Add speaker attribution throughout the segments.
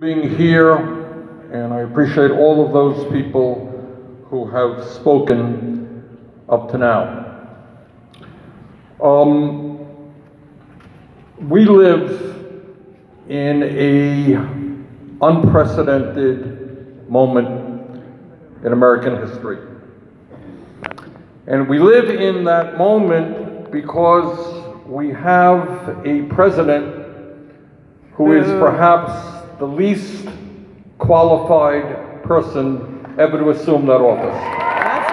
Speaker 1: Being here, and I appreciate all of those people who have spoken up to now. We live in an unprecedented moment in American history. And we live in that moment because we have a president who is perhaps the least qualified person ever to assume that office.
Speaker 2: That's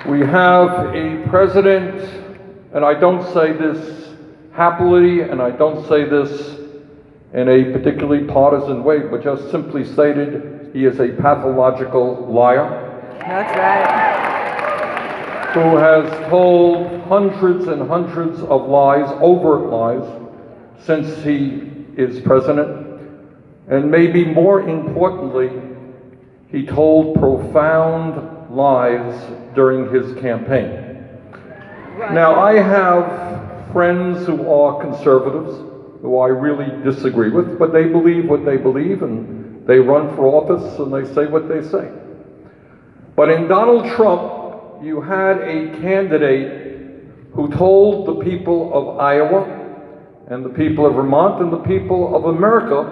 Speaker 2: right.
Speaker 1: We have a president, and I don't say this happily, and I don't say this in a particularly partisan way, but just simply stated, he is a pathological liar.
Speaker 2: That's right.
Speaker 1: Who has told hundreds and hundreds of lies, overt lies, since he is president. And maybe more importantly, he told profound lies during his campaign. Right. Now, I have friends who are conservatives, who I really disagree with, but they believe what they believe, and they run for office, and they say what they say. But in Donald Trump, you had a candidate who told the people of Iowa and the people of Vermont and the people of America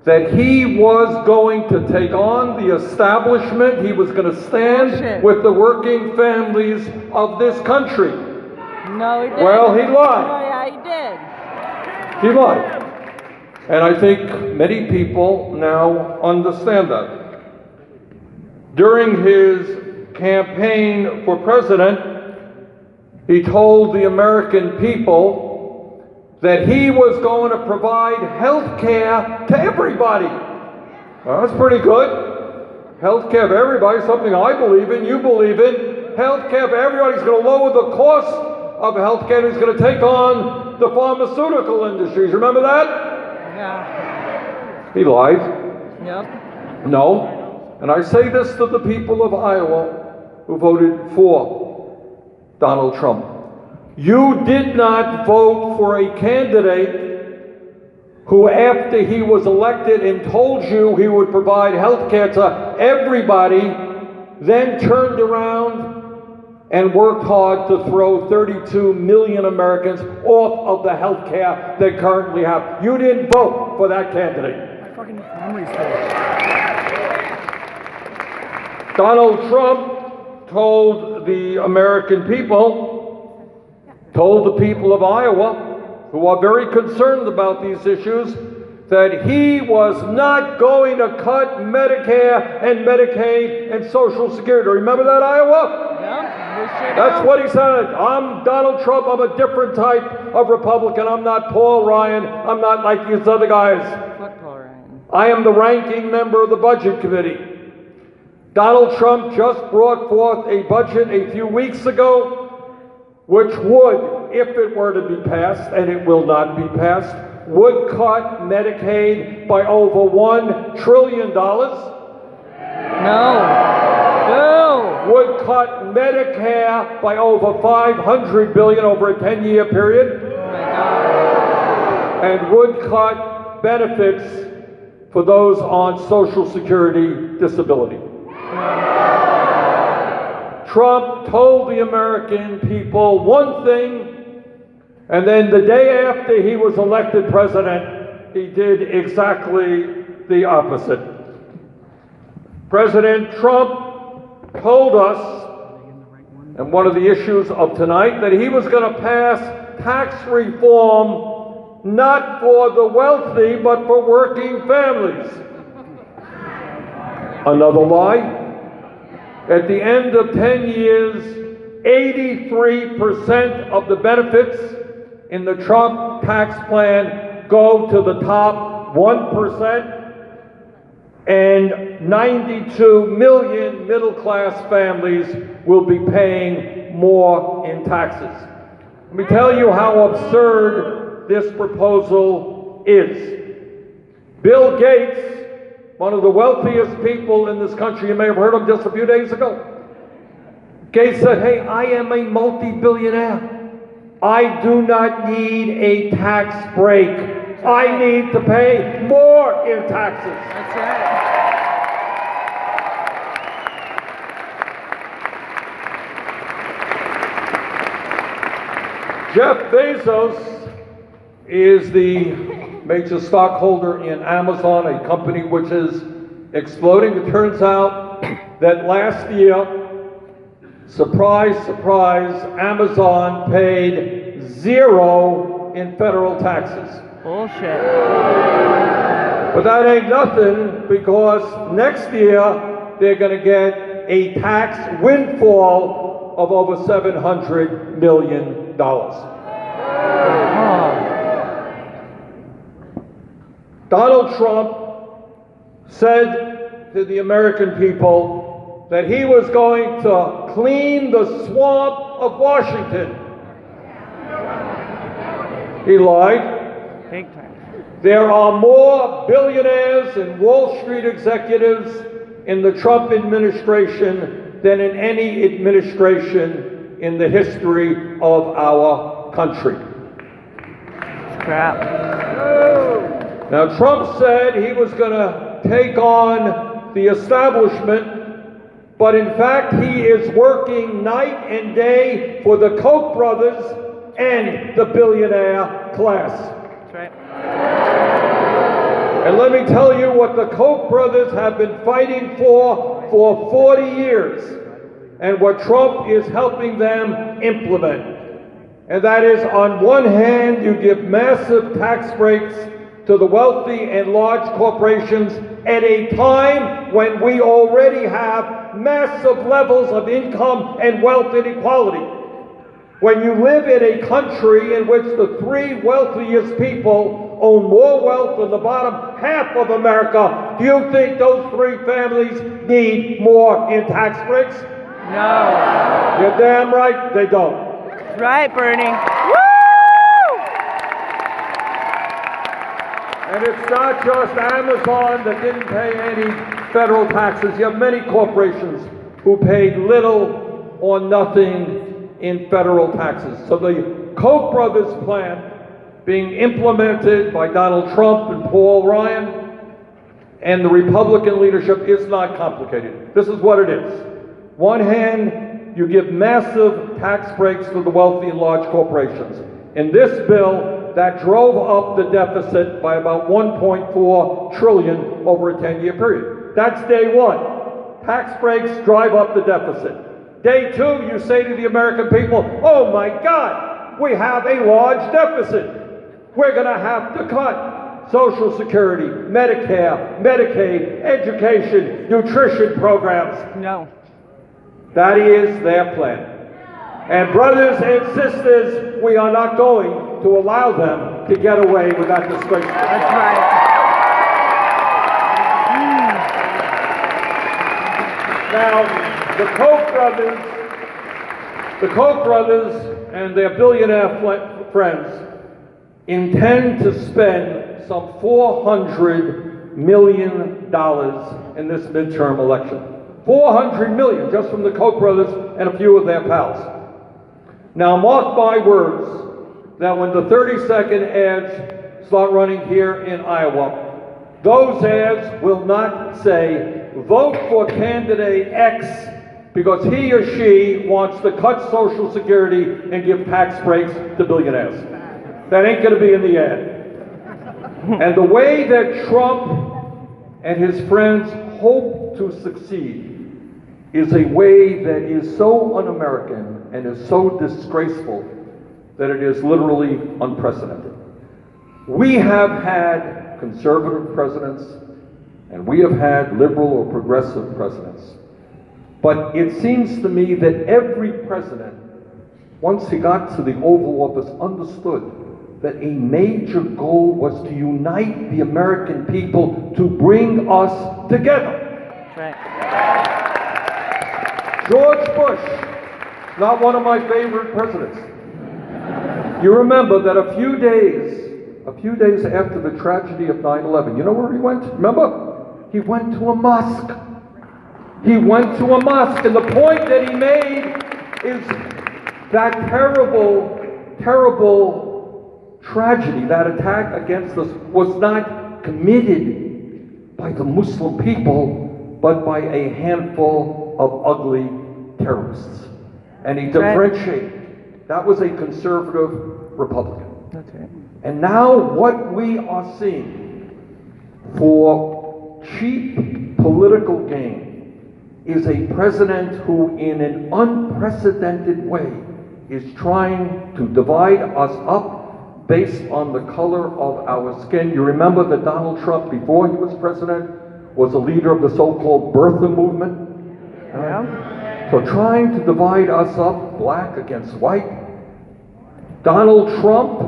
Speaker 1: that he was going to take on the establishment, he was going to stand with the working families of this country.
Speaker 2: No, he didn't.
Speaker 1: Well, he lied.
Speaker 2: Oh, yeah, he did.
Speaker 1: He lied. And I think many people now understand that. During his campaign for president, he told the American people that he was going to provide health care to everybody. Well, that's pretty good. Health care for everybody, something I believe in, you believe in. Health care for everybody. He's going to lower the cost of health care. He's going to take on the pharmaceutical industries. Remember that?
Speaker 2: Yeah.
Speaker 1: He lied.
Speaker 2: Yep.
Speaker 1: No. And I say this to the people of Iowa who voted for Donald Trump. You did not vote for a candidate who, after he was elected and told you he would provide health care to everybody, then turned around and worked hard to throw 32 million Americans off of the health care they currently have. You didn't vote for that candidate.
Speaker 2: My fucking memory's full.
Speaker 1: Donald Trump told the American people, told the people of Iowa, who are very concerned about these issues, that he was not going to cut Medicare and Medicaid and Social Security. Remember that, Iowa?
Speaker 2: Yeah,
Speaker 1: that's what he said. I'm Donald Trump. I'm a different type of Republican. I'm not Paul Ryan. I'm not like these other guys.
Speaker 2: Fuck Paul Ryan.
Speaker 1: I am the ranking member of the Budget Committee. Donald Trump just brought forth a budget a few weeks ago, which would, if it were to be passed, and it will not be passed, would cut Medicaid by over $1 trillion.
Speaker 2: No.
Speaker 1: Would cut Medicare by over $500 billion over a 10-year period.
Speaker 2: Oh my God.
Speaker 1: And would cut benefits for those on Social Security disability. Trump told the American people one thing, and then the day after he was elected president, he did exactly the opposite. President Trump told us, and one of the issues of tonight, that he was going to pass tax reform not for the wealthy, but for working families. Another lie. At the end of 10 years, 83% of the benefits in the Trump tax plan go to the top 1%, and 92 million middle-class families will be paying more in taxes. Let me tell you how absurd this proposal is. Bill Gates, one of the wealthiest people in this country, you may have heard him just a few days ago, Gates said, hey, I am a multi-billionaire. I do not need a tax break. I need to pay more in taxes.
Speaker 2: That's right.
Speaker 1: Jeff Bezos is the major stockholder in Amazon, a company which is exploding. It turns out that last year, surprise, surprise, Amazon paid 0 in federal taxes.
Speaker 2: Bullshit.
Speaker 1: But that ain't nothing, because next year they're going to get a tax windfall of over $700 million. Donald Trump said to the American people that he was going to clean the swamp of Washington. He lied.
Speaker 2: Big time.
Speaker 1: There are more billionaires and Wall Street executives in the Trump administration than in any administration in the history of our country.
Speaker 2: Crap.
Speaker 1: Now, Trump said he was going to take on the establishment, but in fact, he is working night and day for the Koch brothers and the billionaire class.
Speaker 2: That's right.
Speaker 1: And let me tell you what the Koch brothers have been fighting for 40 years, and what Trump is helping them implement. And that is, on one hand, you give massive tax breaks to the wealthy and large corporations at a time when we already have massive levels of income and wealth inequality. When you live in a country in which the 3 wealthiest people own more wealth than the bottom half of America, do you think those 3 families need more in tax breaks?
Speaker 2: No.
Speaker 1: You're damn right they don't.
Speaker 2: That's right, Bernie. Woo!
Speaker 1: And it's not just Amazon that didn't pay any federal taxes. You have many corporations who paid little or nothing in federal taxes. So the Koch brothers plan, being implemented by Donald Trump and Paul Ryan and the Republican leadership, is not complicated. This is what it is. One hand, you give massive tax breaks to the wealthy and large corporations. In this bill, that drove up the deficit by about $1.4 trillion over a 10-year period. That's day one. Tax breaks drive up the deficit. Day two, you say to the American people, oh my God, we have a large deficit. We're going to have to cut Social Security, Medicare, Medicaid, education, nutrition programs.
Speaker 2: No.
Speaker 1: That is their plan. And brothers and sisters, we are not going to allow them to get away with that disgrace.
Speaker 2: That's right.
Speaker 1: Now, the Koch brothers and their billionaire friends intend to spend some $400 million in this midterm election. $400 million just from the Koch brothers and a few of their pals. Now, mark my words that when the 30-second ads start running here in Iowa, those ads will not say, vote for candidate X because he or she wants to cut Social Security and give tax breaks to billionaires. That ain't going to be in the ad. And the way that Trump and his friends hope to succeed is a way that is so un-American and is so disgraceful that it is literally unprecedented. We have had conservative presidents and we have had liberal or progressive presidents. But it seems to me that every president, once he got to the Oval Office, understood that a major goal was to unite the American people, to bring us together.
Speaker 2: Right.
Speaker 1: George Bush, not one of my favorite presidents. You remember that a few days after the tragedy of 9/11, you know where he went? Remember? He went to a mosque. He went to a mosque, and the point that he made is that terrible, terrible tragedy, that attack against us, was not committed by the Muslim people, but by a handful of ugly terrorists. And he differentiated. That was a conservative Republican.
Speaker 2: That's right.
Speaker 1: And now what we are seeing for cheap political gain is a president who, in an unprecedented way, is trying to divide us up based on the color of our skin. You remember that Donald Trump, before he was president, was a leader of the so-called birther movement?
Speaker 2: Yeah.
Speaker 1: So trying to divide us up, black against white. Donald Trump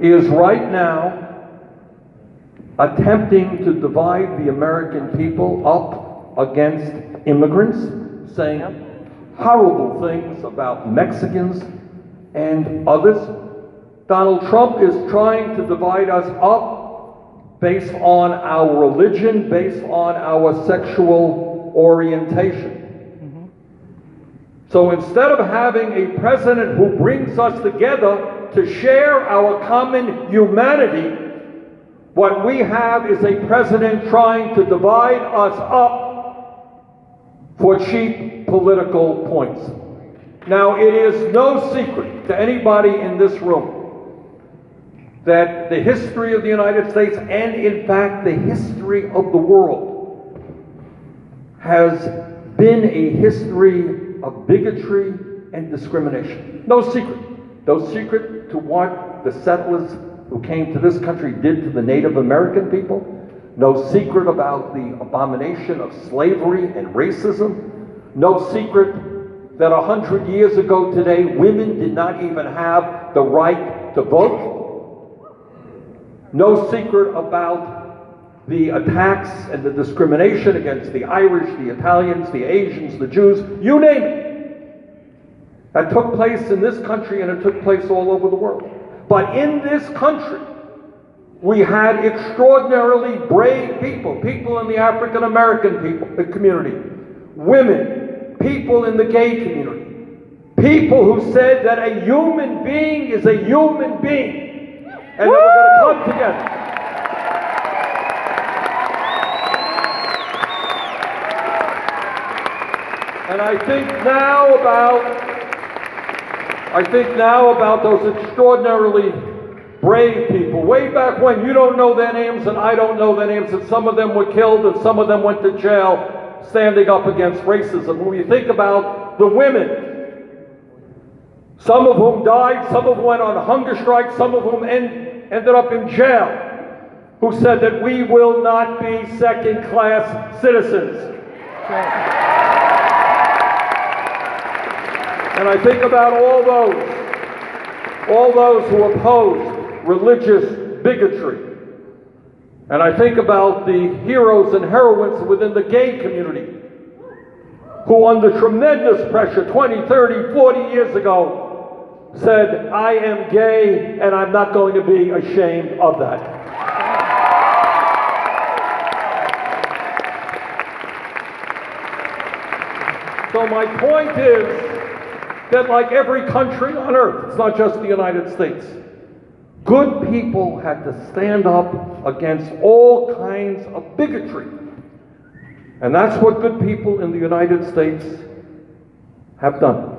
Speaker 1: is right now attempting to divide the American people up against immigrants, saying horrible things about Mexicans and others. Donald Trump is trying to divide us up based on our religion, based on our sexual orientation. So instead of having a president who brings us together to share our common humanity, what we have is a president trying to divide us up for cheap political points. Now, it is no secret to anybody in this room that the history of the United States, and in fact the history of the world, has been a history of bigotry and discrimination. No secret. No secret to what the settlers who came to this country did to the Native American people. No secret about the abomination of slavery and racism. No secret that 100 years ago today, women did not even have the right to vote. No secret about the attacks and the discrimination against the Irish, the Italians, the Asians, the Jews, you name it. That took place in this country, and it took place all over the world. But in this country, we had extraordinarily brave people, people in the African American community, women, people in the gay community, people who said that a human being is a human being, and that we're going to come together. And I think now about those extraordinarily brave people. Way back when, you don't know their names and I don't know their names, and some of them were killed and some of them went to jail standing up against racism. When you think about the women, some of whom died, some of whom went on hunger strikes, some of whom ended up in jail, who said that we will not be second-class citizens. And I think about all those who opposed religious bigotry. And I think about the heroes and heroines within the gay community who, under tremendous pressure 20, 30, 40 years ago, said, I am gay and I'm not going to be ashamed of that. So my point is that, like every country on earth, it's not just the United States, good people had to stand up against all kinds of bigotry. And that's what good people in the United States have done.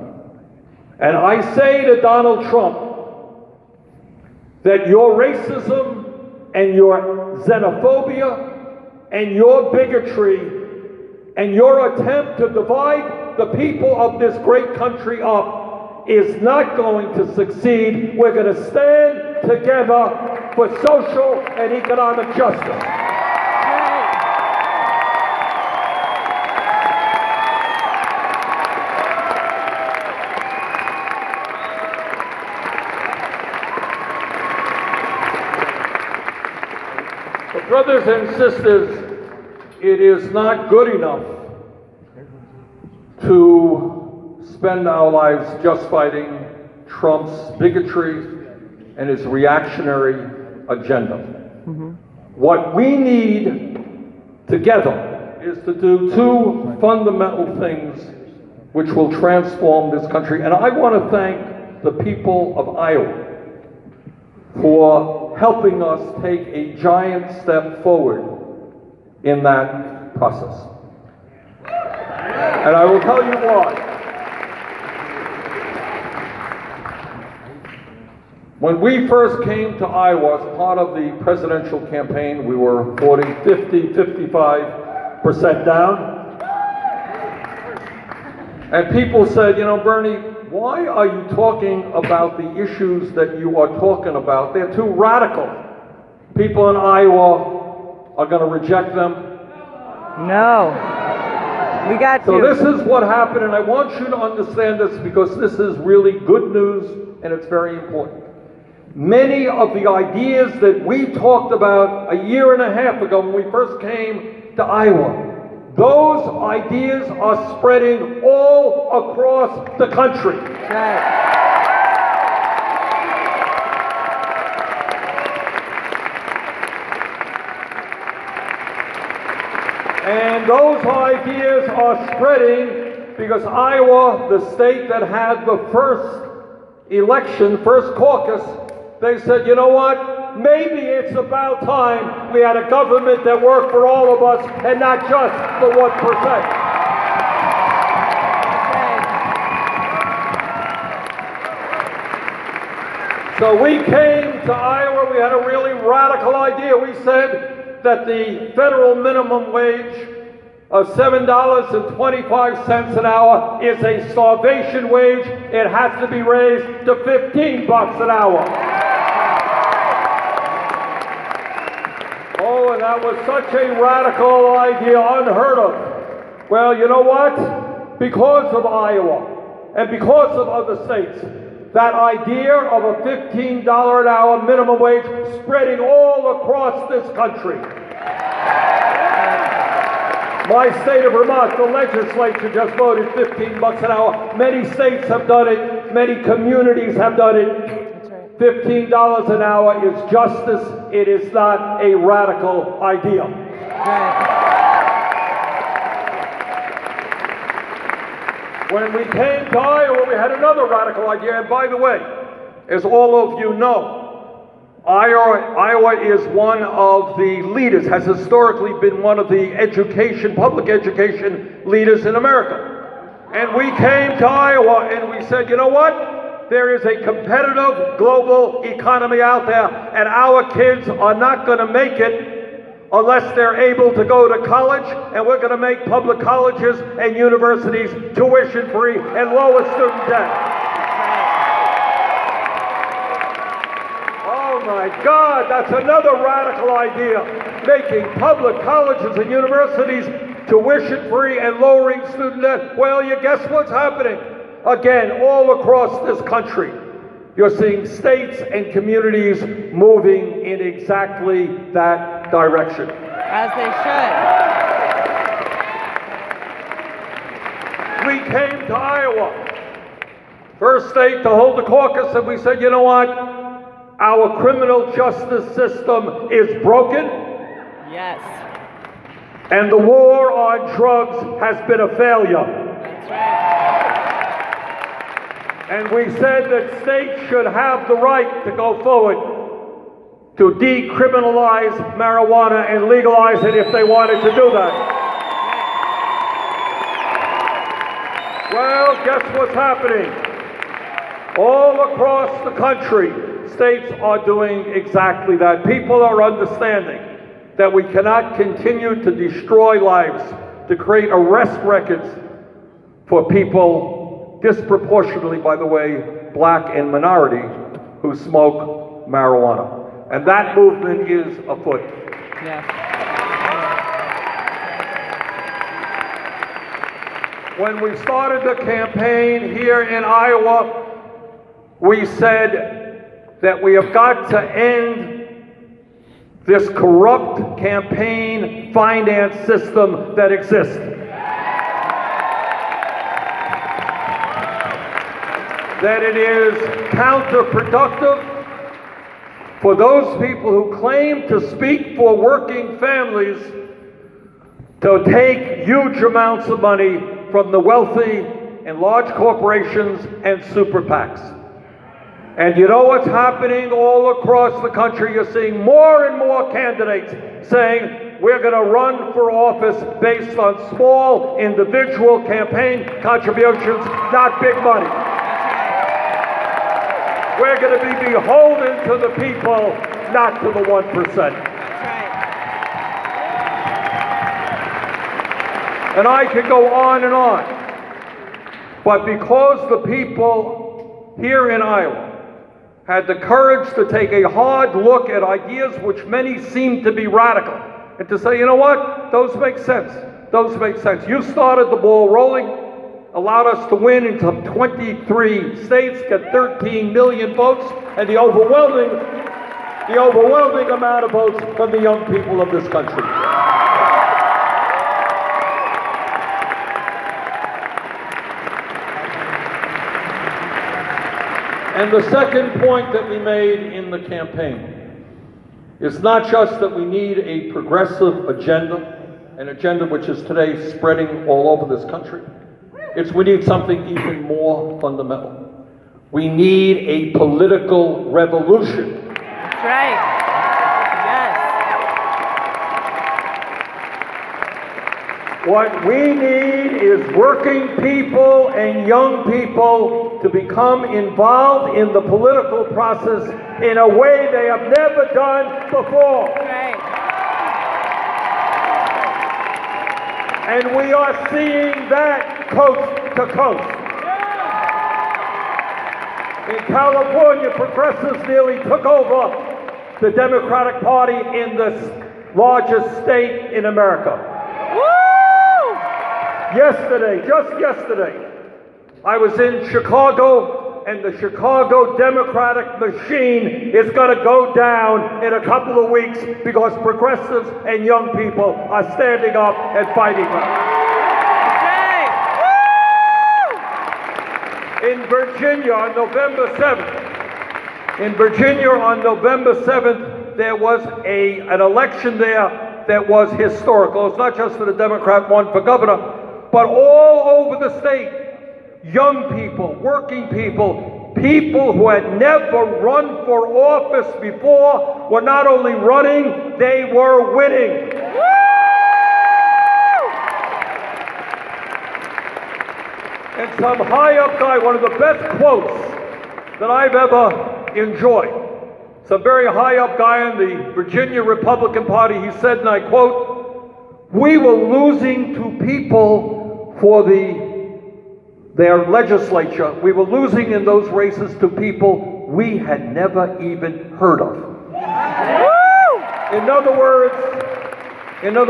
Speaker 1: And I say to Donald Trump that your racism and your xenophobia and your bigotry and your attempt to divide the people of this great country up is not going to succeed. We're going to stand together for social and economic justice. But brothers and sisters, it is not good enough to spend our lives just fighting Trump's bigotry and his reactionary agenda. What we need together is to do two fundamental things which will transform this country. And I want to thank the people of Iowa for helping us take a giant step forward in that process. And I will tell you why. When we first came to Iowa as part of the presidential campaign, we were 40, 50, 55% down. And people said, you know, Bernie, why are you talking about the issues that you are talking about? They're too radical. People in Iowa are going to reject them.
Speaker 2: No. We got
Speaker 1: So
Speaker 2: you.
Speaker 1: this is what happened, and I want you to understand this because this is really good news and it's very important. Many of the ideas that we talked about a year and a half ago when we first came to Iowa, those ideas are spreading all across the country.
Speaker 2: Right.
Speaker 1: And those ideas are spreading because Iowa, the state that had the first election, first caucus, they said, you know what? Maybe it's about time we had a government that worked for all of us and not just the 1%. So we came to Iowa, we had a really radical idea. We said that the federal minimum wage of $7.25 an hour is a starvation wage. It has to be raised to $15 an hour. Oh, and that was such a radical idea, unheard of. Well, you know what? Because of Iowa and because of other states, that idea of a $15 an hour minimum wage spreading all across this country. My state of Vermont, the legislature just voted $15 an hour. Many states have done it. Many communities have done it. $15 an hour is justice. It is not a radical idea. When we came to Iowa, we had another radical idea. And by the way, as all of you know, Iowa is one of the leaders, has historically been one of the public education leaders in America. And we came to Iowa and we said, you know what? There is a competitive global economy out there, and our kids are not going to make it unless they're able to go to college, and we're going to make public colleges and universities tuition-free and lower student debt. Oh my God, that's another radical idea, making public colleges and universities tuition-free and lowering student debt. Well, you guess what's happening? Again, all across this country, you're seeing states and communities moving in exactly that direction.
Speaker 2: As they should.
Speaker 1: We came to Iowa, first state to hold the caucus, and we said, you know what? Our criminal justice system is broken.
Speaker 2: Yes.
Speaker 1: And the war on drugs has been a failure.
Speaker 2: That's right.
Speaker 1: And we said that states should have the right to go forward to decriminalize marijuana and legalize it if they wanted to do that. Well, guess what's happening? All across the country, states are doing exactly that. People are understanding that we cannot continue to destroy lives, to create arrest records for people disproportionately, by the way, black and minority, who smoke marijuana. And that movement is afoot.
Speaker 2: Yeah.
Speaker 1: When we started the campaign here in Iowa, we said that we have got to end this corrupt campaign finance system that exists. That it is counterproductive for those people who claim to speak for working families to take huge amounts of money from the wealthy and large corporations and super PACs. And you know what's happening all across the country? You're seeing more and more candidates saying, we're going to run for office based on small individual campaign contributions, not big money. We're going to be beholden to the people, not to the 1%.
Speaker 2: That's right.
Speaker 1: And I could go on and on. But because the people here in Iowa had the courage to take a hard look at ideas which many seem to be radical, and to say, you know what, those make sense. Those make sense. You started the ball rolling, allowed us to win into 23 states, get 13 million votes, and the overwhelming amount of votes from the young people of this country. And the second point that we made in the campaign is not just that we need a progressive agenda, an agenda which is today spreading all over this country. It's we need something even more fundamental. We need a political revolution.
Speaker 2: That's right.
Speaker 1: What we need is working people and young people to become involved in the political process in a way they have never done before.
Speaker 2: Right.
Speaker 1: And we are seeing that coast to coast. In California, progressives nearly took over the Democratic Party in the largest state in America. Yesterday, just yesterday, I was in Chicago, and the Chicago Democratic machine is going to go down in a couple of weeks because progressives and young people are standing up and fighting back. In Virginia on November 7th, there was an election there that was historical. It's not just that a Democrat won for governor, but all over the state, young people, working people, people who had never run for office before were not only running, they were winning. And some high-up guy, one of the best quotes that I've ever enjoyed, some very high-up guy in the Virginia Republican Party, he said, and I quote, "We were losing to people for their legislature. We were losing in those races to people we had never even heard of." In other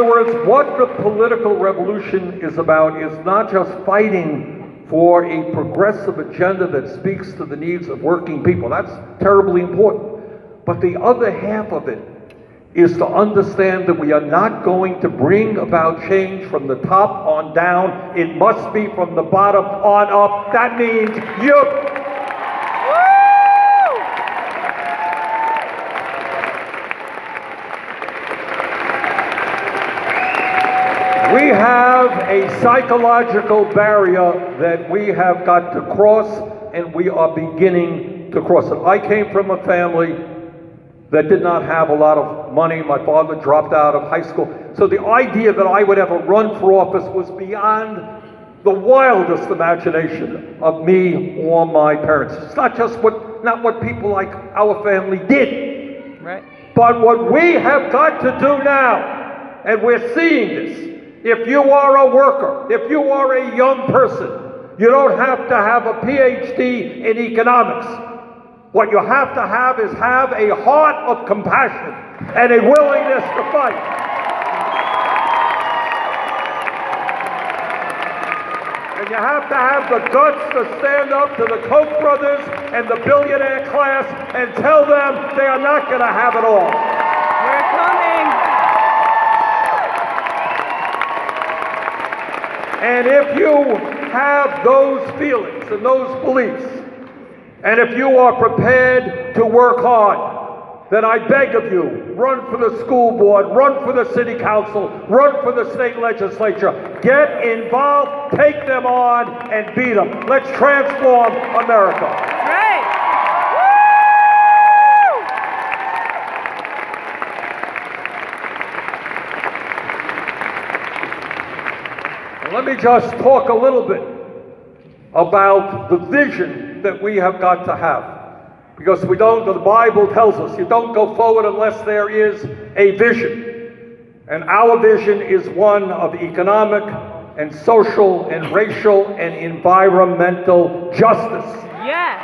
Speaker 1: words, what the political revolution is about is not just fighting for a progressive agenda that speaks to the needs of working people. That's terribly important. But the other half of it is to understand that we are not going to bring about change from the top on down. It must be from the bottom on up. That means you. We have a psychological barrier that we have got to cross, and we are beginning to cross it. I came from a family that did not have a lot of money. My father dropped out of high school. So the idea that I would ever run for office was beyond the wildest imagination of me or my parents. It's not what people like our family did.
Speaker 2: Right.
Speaker 1: But what we have got to do now, and we're seeing this, if you are a worker, if you are a young person, you don't have to have a PhD in economics. What you have to have is have a heart of compassion and a willingness to fight. And you have to have the guts to stand up to the Koch brothers and the billionaire class and tell them they are not going to have it all.
Speaker 2: We're coming.
Speaker 1: And if you have those feelings and those beliefs, and if you are prepared to work hard, then I beg of you, run for the school board, run for the city council, run for the state legislature. Get involved, take them on, and beat them. Let's transform America.
Speaker 2: Right.
Speaker 1: And let me just talk a little bit about the vision that we have got to have. Because we don't, the Bible tells us, you don't go forward unless there is a vision. And our vision is one of economic and social and racial and environmental justice.
Speaker 2: Yes.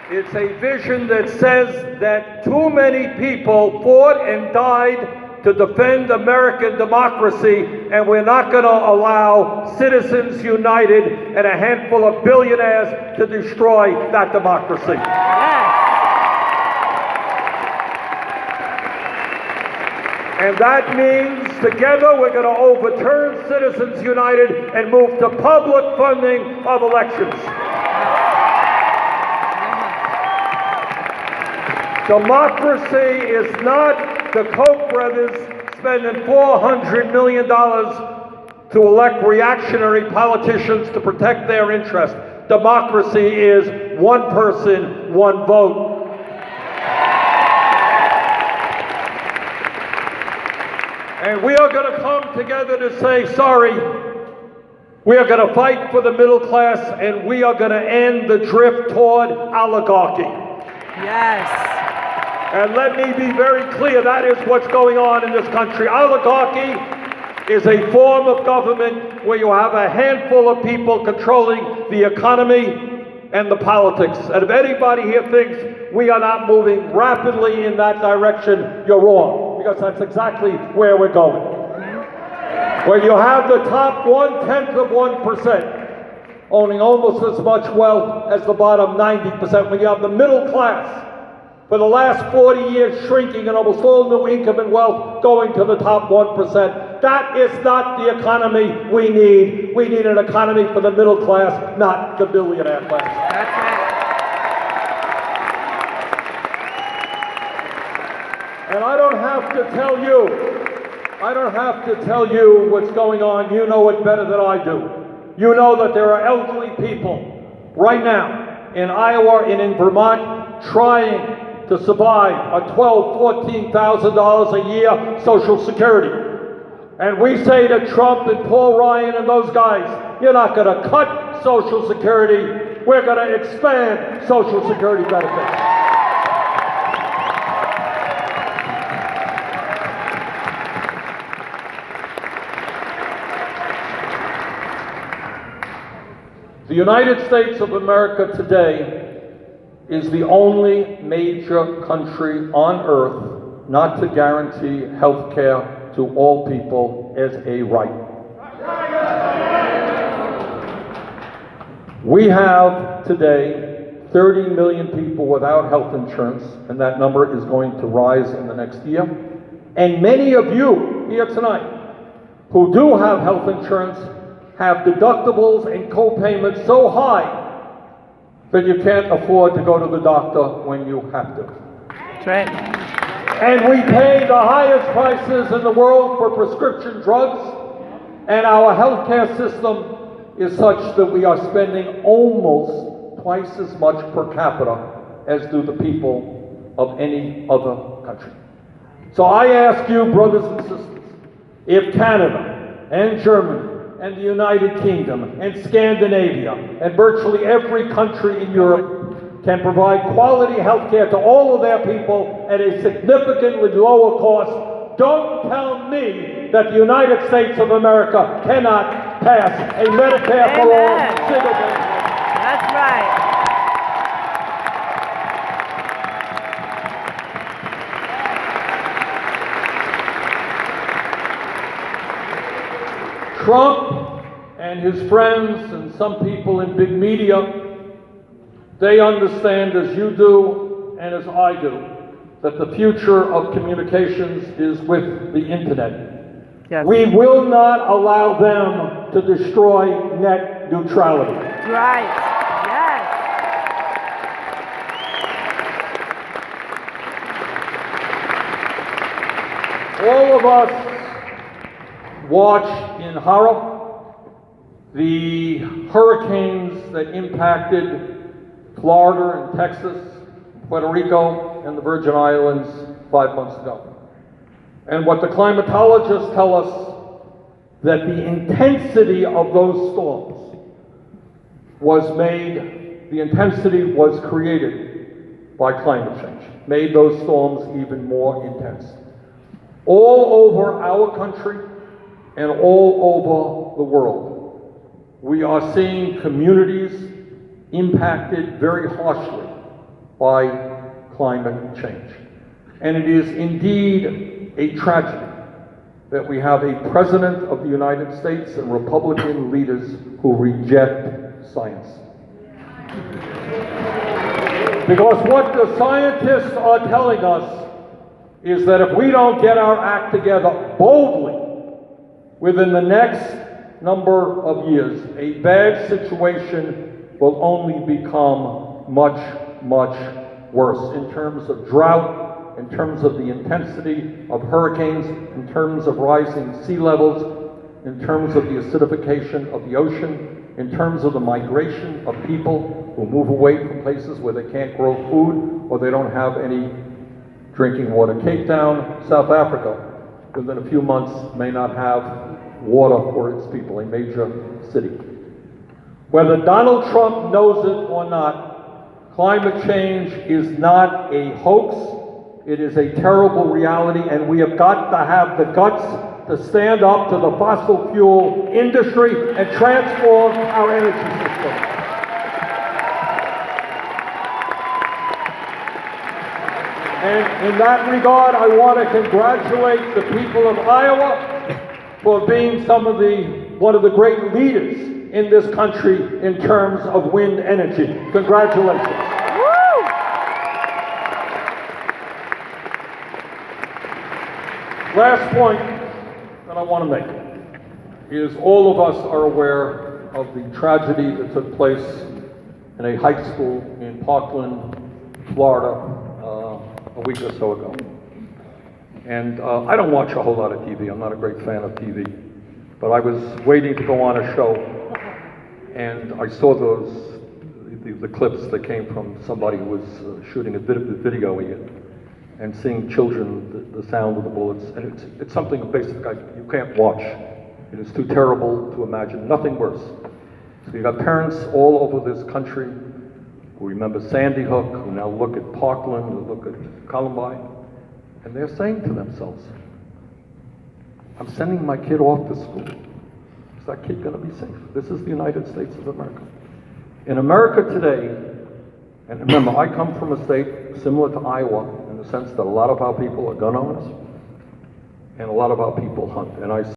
Speaker 1: It's a vision that says that too many people fought and died to defend American democracy, and we're not going to allow Citizens United and a handful of billionaires to destroy that democracy.
Speaker 2: Yes.
Speaker 1: And that means together we're going to overturn Citizens United and move to public funding of elections. Democracy is not the Koch brothers spending $400 million to elect reactionary politicians to protect their interests. Democracy is one person, one vote. And we are going to come together to say, sorry, we are going to fight for the middle class, and we are going to end the drift toward oligarchy.
Speaker 2: Yes.
Speaker 1: And let me be very clear, that is what's going on in this country. Oligarchy is a form of government where you have a handful of people controlling the economy and the politics. And if anybody here thinks we are not moving rapidly in that direction, you're wrong, because that's exactly where we're going. Where you have the top 1/10% owning almost as much wealth as the bottom 90%, when you have the middle class for the last 40 years shrinking and almost all new income and wealth going to the top 1%. That is not the economy we need. We need an economy for the middle class, not the billionaire class.
Speaker 2: That's right.
Speaker 1: And I don't have to tell you what's going on. You know it better than I do. You know that there are elderly people right now in Iowa and in Vermont trying to survive a $12,000, $14,000 a year Social Security. And we say to Trump and Paul Ryan and those guys, you're not going to cut Social Security, we're going to expand Social Security benefits. The United States of America today is the only major country on earth not to guarantee health care to all people as a right. We have today 30 million people without health insurance, and that number is going to rise in the next year. And many of you here tonight who do have health insurance have deductibles and co-payments so high that you can't afford to go to the doctor when you have to.
Speaker 2: That's right.
Speaker 1: And we pay the highest prices in the world for prescription drugs, and our healthcare system is such that we are spending almost twice as much per capita as do the people of any other country. So I ask you, brothers and sisters, if Canada and Germany and the United Kingdom and Scandinavia and virtually every country in Europe can provide quality health care to all of their people at a significantly lower cost, don't tell me that the United States of America cannot pass a Medicare for all single benefit.
Speaker 2: That's right.
Speaker 1: Trump and his friends and some people in big media, they understand, as you do and as I do, that the future of communications is with the internet.
Speaker 2: Yes.
Speaker 1: We will not allow them to destroy net neutrality.
Speaker 2: Right. Yes.
Speaker 1: All of us watched in horror the hurricanes that impacted Florida and Texas, Puerto Rico, and the Virgin Islands 5 months ago. And what the climatologists tell us, that the intensity of those storms the intensity was created by climate change, made those storms even more intense. All over our country and all over the world, we are seeing communities impacted very harshly by climate change. And it is indeed a tragedy that we have a President of the United States and Republican leaders who reject science. Because what the scientists are telling us is that if we don't get our act together boldly within the next number of years, a bad situation will only become much, much worse in terms of drought, in terms of the intensity of hurricanes, in terms of rising sea levels, in terms of the acidification of the ocean, in terms of the migration of people who move away from places where they can't grow food or they don't have any drinking water. Cape Town, South Africa, within a few months may not have water for its people, a major city. Whether Donald Trump knows it or not, climate change is not a hoax. It is a terrible reality, and we have got to have the guts to stand up to the fossil fuel industry and transform our energy system. And in that regard, I want to congratulate the people of Iowa for being one of the great leaders in this country in terms of wind energy. Congratulations. Last point that I want to make is all of us are aware of the tragedy that took place in a high school in Parkland, Florida, a week or so ago. And I don't watch a whole lot of TV. I'm not a great fan of TV. But I was waiting to go on a show, and I saw the clips that came from somebody who was shooting a video and seeing children, the sound of the bullets. And it's something basically you can't watch. It is too terrible to imagine. Nothing worse. So you've got parents all over this country who remember Sandy Hook, who now look at Parkland, who look at Columbine, and they're saying to themselves, I'm sending my kid off to school. Is that kid going to be safe? This is the United States of America. In America today, and remember, I come from a state similar to Iowa in the sense that a lot of our people are gun owners and a lot of our people hunt. And I